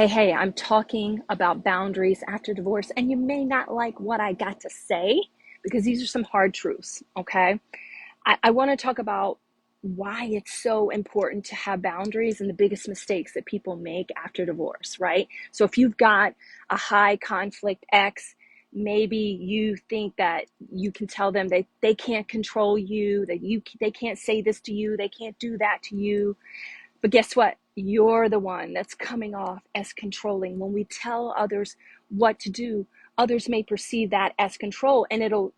Hey, I'm talking about boundaries after divorce, and you may not like what I got to say because these are some hard truths, okay? I want to talk about why it's so important to have boundaries and the biggest mistakes that people make after divorce, right? So if you've got a high conflict ex, maybe you think that you can tell them they can't control you, that they can't say this to you, they can't do that to you. But guess what? You're the one that's coming off as controlling. When we tell others what to do, others may perceive that as control, and it'll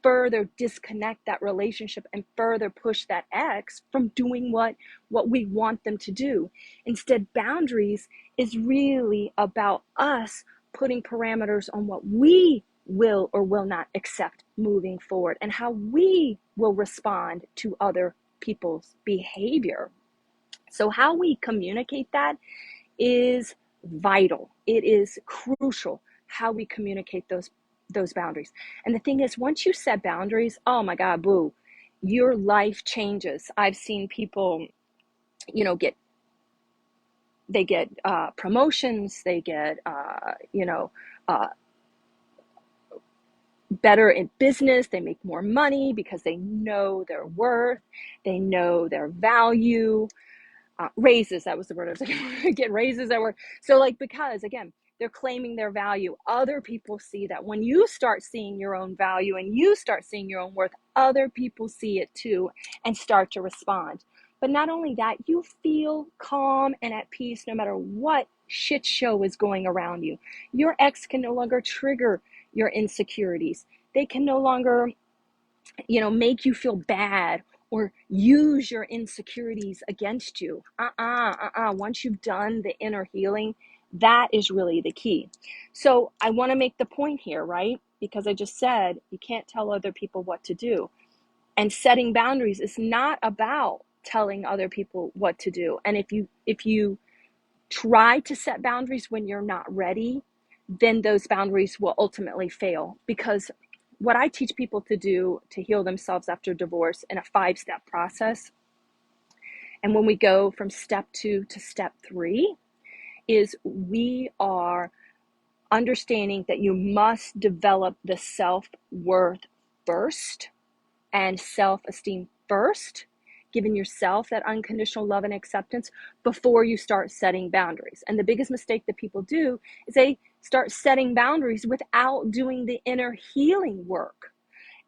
further disconnect that relationship and further push that ex from doing what we want them to do. Instead, boundaries is really about us putting parameters on what we will or will not accept moving forward and how we will respond to other people's behavior. So how we communicate that is vital. It is crucial how we communicate those boundaries. And the thing is, once you set boundaries, oh my God, boo, your life changes. I've seen people, get promotions, they get better in business, they make more money because they know their worth, they know their value. Raises, that was the word I was looking for. Get raises at work. So because again, they're claiming their value. Other people see that. When you start seeing your own value and you start seeing your own worth, other people see it too and start to respond. But not only that, you feel calm and at peace no matter what shit show is going around you. Your ex can no longer trigger your insecurities. They can no longer make you feel bad or use your insecurities against you. Once you've done the inner healing, that is really the key. So I want to make the point here, right? Because I just said you can't tell other people what to do. And setting boundaries is not about telling other people what to do. And if you try to set boundaries when you're not ready, then those boundaries will ultimately fail. Because what I teach people to do to heal themselves after divorce in a 5-step process, and when we go from step 2 to step 3, is we are understanding that you must develop the self-worth first and self-esteem first, giving yourself that unconditional love and acceptance before you start setting boundaries. And the biggest mistake that people do is they start setting boundaries without doing the inner healing work.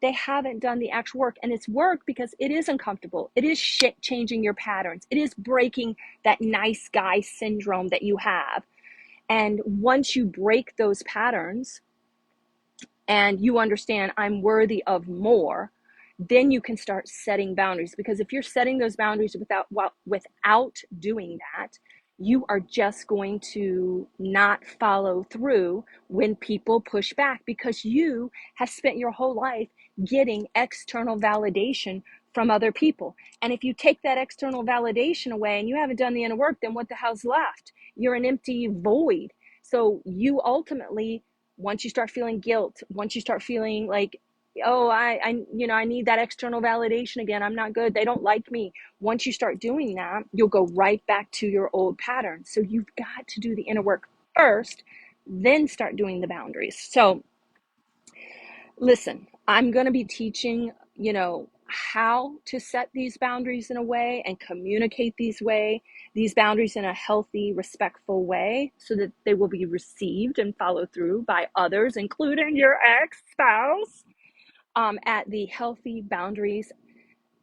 They haven't done the actual work, and it's work because it is uncomfortable. It is changing your patterns. It is breaking that nice guy syndrome that you have. And once you break those patterns and you understand I'm worthy of more, then you can start setting boundaries. Because if you're setting those boundaries without doing that, you are just going to not follow through when people push back, because you have spent your whole life getting external validation from other people. And if you take that external validation away and you haven't done the inner work, then what the hell's left? You're an empty void. So you ultimately, once you start feeling guilt, once you start feeling like, oh, I need that external validation again, I'm not good, they don't like me. Once you start doing that, you'll go right back to your old patterns. So you've got to do the inner work first, then start doing the boundaries. So listen, I'm going to be teaching, how to set these boundaries in a way and communicate these boundaries in a healthy, respectful way, so that they will be received and followed through by others, including your ex-spouse, at the Healthy Boundaries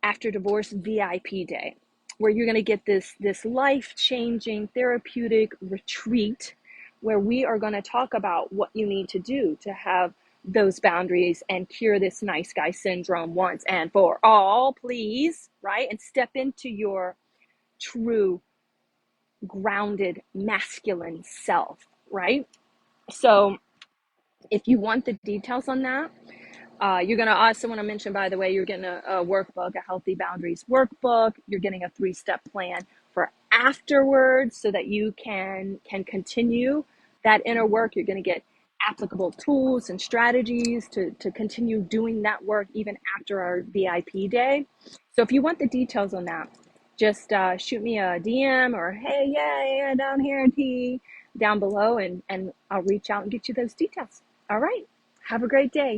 After Divorce VIP Day, where you're going to get this life-changing therapeutic retreat where we are going to talk about what you need to do to have those boundaries and cure this nice guy syndrome once and for all, please, right? And step into your true, grounded, masculine self, right? So if you want the details on that, you're going to also want to mention, by the way, you're getting a workbook, a Healthy Boundaries workbook. You're getting a 3-step plan for afterwards so that you can continue that inner work. You're going to get applicable tools and strategies to continue doing that work even after our VIP day. So if you want the details on that, just shoot me a DM or, hey, yeah, down here in T, down below, and I'll reach out and get you those details. All right. Have a great day.